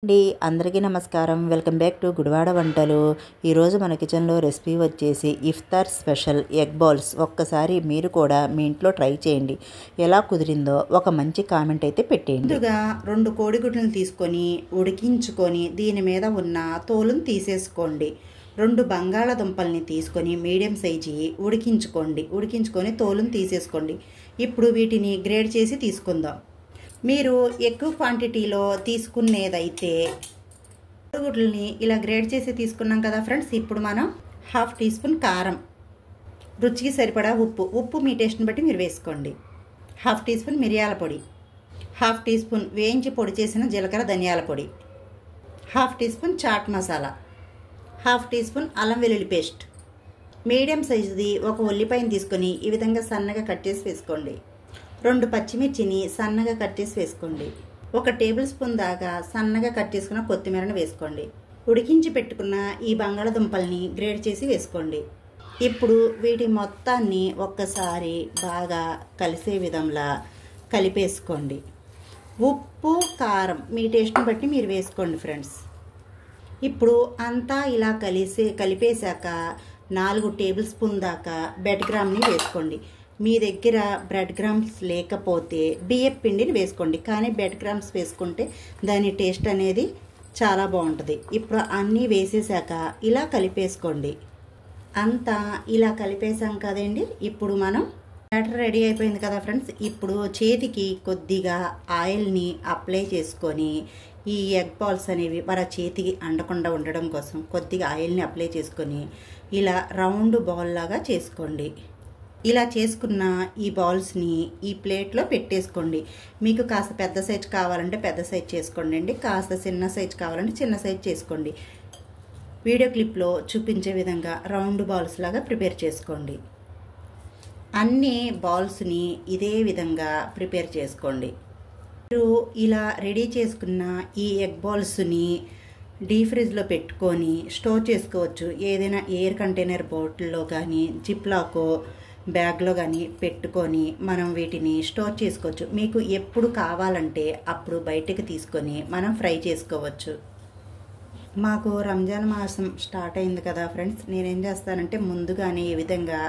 అండి అందరికీ నమస్కారం. వెల్కమ్ బ్యాక్ టు గుడివాడ వంటలు. ఈరోజు మన కిచెన్లో రెసిపీ వచ్చేసి ఇఫ్తార్ స్పెషల్ ఎగ్ బాల్స్. ఒక్కసారి మీరు కూడా మీ ఇంట్లో ట్రై చేయండి. ఎలా కుదిరిందో ఒక మంచి కామెంట్ అయితే పెట్టేయండి. ముందుగా 2 కోడిగుడ్లను తీసుకొని ఉడికించుకొని దీని మీద ఉన్న తోలును తీసేసుకోండి. 2 బంగాళాదుంపల్ని తీసుకొని మీడియం సైజు ఉడికించుకొని తోలును తీసేసుకోండి. ఇప్పుడు వీటిని గ్రేడ్ చేసి తీసుకుందాం. మీరు ఎక్కువ క్వాంటిటీలో తీసుకునేదైతే కోడిగుడ్లని ఇలా గ్రేడ్ చేసి తీసుకున్నాం కదా ఫ్రెండ్స్. ఇప్పుడు మనం 1/2 టీ స్పూన్ కారం, రుచికి సరిపడా ఉప్పు మీ టేస్ట్ని బట్టి మీరు వేసుకోండి. 1/2 టీ స్పూన్ మిరియాల పొడి, 1/2 టీ స్పూన్ వేయించి పొడి చేసిన జీలకర్ర ధనియాల పొడి, 1/2 teaspoon chaat masala, 1/2 teaspoon అల్లం వెల్లుల్లి పేస్ట్. మీడియం సైజుది ఒక ఉల్లిపాయను తీసుకొని ఈ విధంగా సన్నగా కట్ చేసి వేసుకోండి. 2 పచ్చిమిర్చిని సన్నగా కట్ చేసి వేసుకోండి. 1 టేబుల్ స్పూన్ దాకా సన్నగా కట్ చేసుకున్న కొత్తిమీరను వేసుకోండి. ఉడికించి పెట్టుకున్న ఈ బంగాళదుంపల్ని గ్రేడ్ చేసి వేసుకోండి. ఇప్పుడు వీటి మొత్తాన్ని ఒక్కసారి బాగా కలిసే విధంగా కలిపేసుకోండి. ఉప్పు కారం మీ టేస్ట్ని బట్టి మీరు వేసుకోండి ఫ్రెండ్స్. ఇప్పుడు అంతా ఇలా కలిపేశాక 4 టేబుల్ స్పూన్ దాకా బెడ్ గ్రామ్ని వేసుకోండి. మీ దగ్గర బ్రెడ్ గ్రామ్స్ లేకపోతే బియ్యపు పిండిని వేసుకోండి, కానీ బెడ్ గ్రామ్స్ వేసుకుంటే దాని టేస్ట్ అనేది చాలా బాగుంటుంది. ఇప్పుడు అన్నీ వేసేసాక ఇలా కలిపేసుకోండి. అంతా ఇలా కలిపేసాం కదండి. ఇప్పుడు మనం బ్యాటర్ రెడీ అయిపోయింది కదా ఫ్రెండ్స్. ఇప్పుడు చేతికి కొద్దిగా ఆయిల్ని అప్లై చేసుకొని ఈ ఎగ్ బాల్స్ అనేవి మన చేతికి అంటకుండా ఉండడం కోసం కొద్దిగా ఆయిల్ని అప్లై చేసుకొని ఇలా రౌండ్ బాల్ లాగా చేసుకోండి. ఇలా చేసుకున్న ఈ బాల్స్ని ఈ ప్లేట్లో పెట్టేసుకోండి. మీకు కాస్త పెద్ద సైజ్ కావాలంటే పెద్ద సైజ్ చేసుకోండి అండి, కాస్త చిన్న సైజ్ కావాలంటే చిన్న సైజ్ చేసుకోండి. వీడియో క్లిప్లో చూపించే విధంగా రౌండ్ బాల్స్ లాగా ప్రిపేర్ చేసుకోండి. అన్ని బాల్స్ని ఇదే విధంగా ప్రిపేర్ చేసుకోండి. మీరు ఇలా రెడీ చేసుకున్న ఈ ఎగ్ బాల్స్ని డీప్ ఫ్రిడ్జ్లో పెట్టుకొని స్టోర్ చేసుకోవచ్చు. ఏదైనా ఎయిర్ కంటైనర్ బాటిల్లో కానీ జిప్లాకో బ్యాగ్లో కానీ పెట్టుకొని మనం వీటిని స్టోర్ చేసుకోవచ్చు. మీకు ఎప్పుడు కావాలంటే అప్పుడు బయటకు తీసుకొని మనం ఫ్రై చేసుకోవచ్చు. మాకు రంజాన్ మాసం స్టార్ట్ అయింది కదా ఫ్రెండ్స్. నేనేం చేస్తానంటే ముందుగానే ఈ విధంగా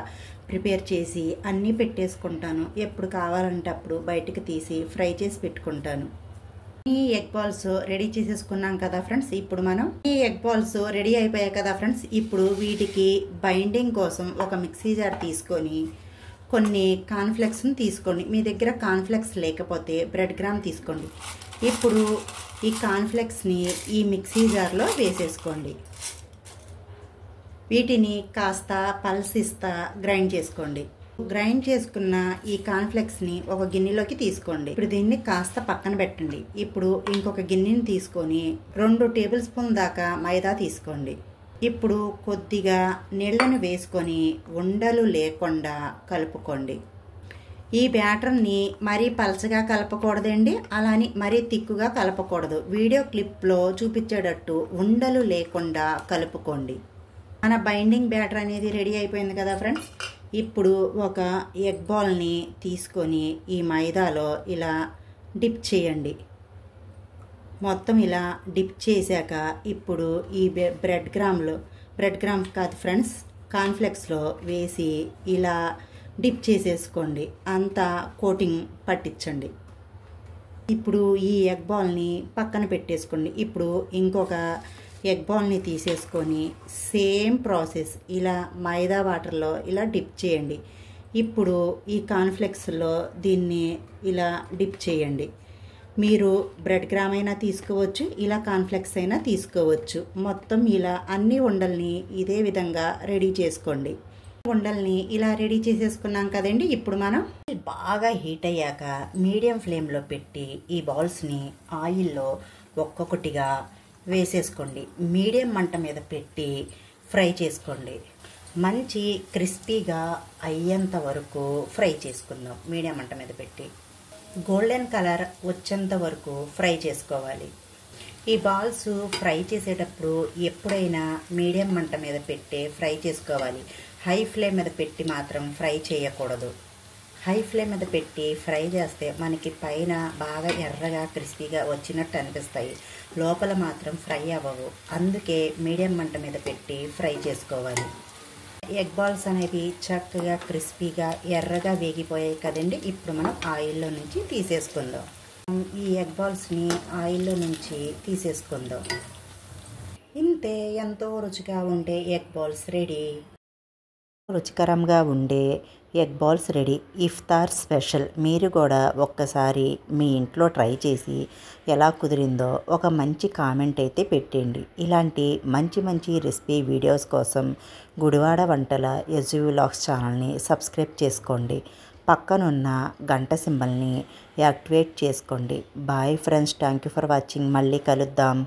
ప్రిపేర్ చేసి అన్నీ పెట్టేసుకుంటాను. ఎప్పుడు కావాలంటే అప్పుడు బయటకు తీసి ఫ్రై చేసి పెట్టుకుంటాను. ఈ ఎగ్ బాల్స్ రెడీ చేసేసుకున్నాం కదా ఫ్రెండ్స్. ఇప్పుడు మనం ఈ ఎగ్ బాల్స్ రెడీ అయిపోయాయి కదా ఫ్రెండ్స్. ఇప్పుడు వీటికి బైండింగ్ కోసం ఒక మిక్సీ జార్ తీసుకొని కొన్ని కార్న్ఫ్లెక్స్ని తీసుకోండి. మీ దగ్గర కార్న్ఫ్లెక్స్ లేకపోతే బ్రెడ్ గ్రామ్ తీసుకోండి. ఇప్పుడు ఈ కార్న్ఫ్లెక్స్ని ఈ మిక్సీ జార్లో వేసేసుకోండి. వీటిని కాస్త పల్సిస్తా గ్రైండ్ చేసుకోండి. గ్రైండ్ చేసుకున్న ఈ కార్న్ఫ్లెక్స్ని ఒక గిన్నెలోకి తీసుకోండి. ఇప్పుడు దీన్ని కాస్త పక్కన పెట్టండి. ఇప్పుడు ఇంకొక గిన్నెని తీసుకొని 2 టేబుల్ స్పూన్ దాకా మైదా తీసుకోండి. ఇప్పుడు కొద్దిగా నీళ్ళను వేసుకొని ఉండలు లేకుండా కలుపుకోండి. ఈ బ్యాటర్ని మరీ పలచగా కలపకూడదండి, అలాని మరీ తిక్కుగా కలపకూడదు. వీడియో క్లిప్లో చూపించేటట్టు ఉండలు లేకుండా కలుపుకోండి. మన బైండింగ్ బ్యాటర్ అనేది రెడీ అయిపోయింది కదా ఫ్రెండ్స్. ఇప్పుడు ఒక ఎగ్ బాల్ని తీసుకొని ఈ మైదాలో ఇలా డిప్ చేయండి. మొత్తం ఇలా డిప్ చేశాక ఇప్పుడు ఈ బ్రెడ్ గ్రామ్స్ కాదు ఫ్రెండ్స్, కార్న్ఫ్లెక్స్లో వేసి ఇలా డిప్ చేసేసుకోండి. అంతా కోటింగ్ పట్టించండి. ఇప్పుడు ఈ ఎగ్ బాల్ని పక్కన పెట్టేసుకోండి. ఇప్పుడు ఇంకొక ఎగ్ బాల్ని తీసేసుకొని సేమ్ ప్రాసెస్ ఇలా మైదా వాటర్లో ఇలా డిప్ చేయండి. ఇప్పుడు ఈ కార్న్ఫ్లెక్స్లో దీన్ని ఇలా డిప్ చేయండి. మీరు బ్రెడ్ గ్రామ్ అయినా తీసుకోవచ్చు, ఇలా కార్న్ఫ్లెక్స్ అయినా తీసుకోవచ్చు. మొత్తం ఇలా అన్ని ఉండల్ని ఇదే విధంగా రెడీ చేసుకోండి. ఉండల్ని ఇలా రెడీ చేసేసుకున్నాం కదండి. ఇప్పుడు మనం బాగా హీట్ అయ్యాక మీడియం ఫ్లేమ్లో పెట్టి ఈ బాల్స్ని ఆయిల్లో ఒక్కొక్కటిగా వేసేసుకోండి. మీడియం మంట మీద పెట్టి ఫ్రై చేసుకోండి. మంచి క్రిస్పీగా అయ్యేంత వరకు ఫ్రై చేసుకుందాం. మీడియం మంట మీద పెట్టి గోల్డెన్ కలర్ వచ్చేంత వరకు ఫ్రై చేసుకోవాలి. ఈ బాల్స్ ఫ్రై చేసేటప్పుడు ఎప్పుడైనా మీడియం మంట మీద పెట్టి ఫ్రై చేసుకోవాలి. హై ఫ్లేమ్ మీద పెట్టి మాత్రం ఫ్రై చేయకూడదు. హై ఫ్లేమ్ మీద పెట్టి ఫ్రై చేస్తే మనకి పైన బాగా ఎర్రగా క్రిస్పీగా వచ్చినట్టు అనిపిస్తాయి, లోపల మాత్రం ఫ్రై అవ్వవు. అందుకే మీడియం మంట మీద పెట్టి ఫ్రై చేసుకోవాలి. ఎగ్ బాల్స్ అనేవి చక్కగా క్రిస్పీగా ఎర్రగా వేగిపోయాయి కదండి. ఇప్పుడు మనం ఆయిల్లో నుంచి తీసేసుకుందాం. ఈ ఎగ్ బాల్స్ని ఆయిల్లో నుంచి తీసేసుకుందాం. ఇంతే, ఎంతో రుచిగా ఉండే ఎగ్ బాల్స్ రెడీ. రుచికరంగా ఉండే ఎగ్ బాల్స్ రెడీ. ఇఫ్తార్ స్పెషల్. మీరు కూడా ఒక్కసారి మీ ఇంట్లో ట్రై చేసి ఎలా కుదిరిందో ఒక మంచి కామెంట్ అయితే పెట్టండి. ఇలాంటి మంచి మంచి రెసిపీ వీడియోస్ కోసం గుడివాడ వంటల యజు వ్లాగ్స్ ఛానల్ని సబ్స్క్రైబ్ చేసుకోండి. పక్కనున్న గంట సింబల్ని యాక్టివేట్ చేసుకోండి. Bye friends, thank you for watching. మళ్ళీ కలుద్దాం.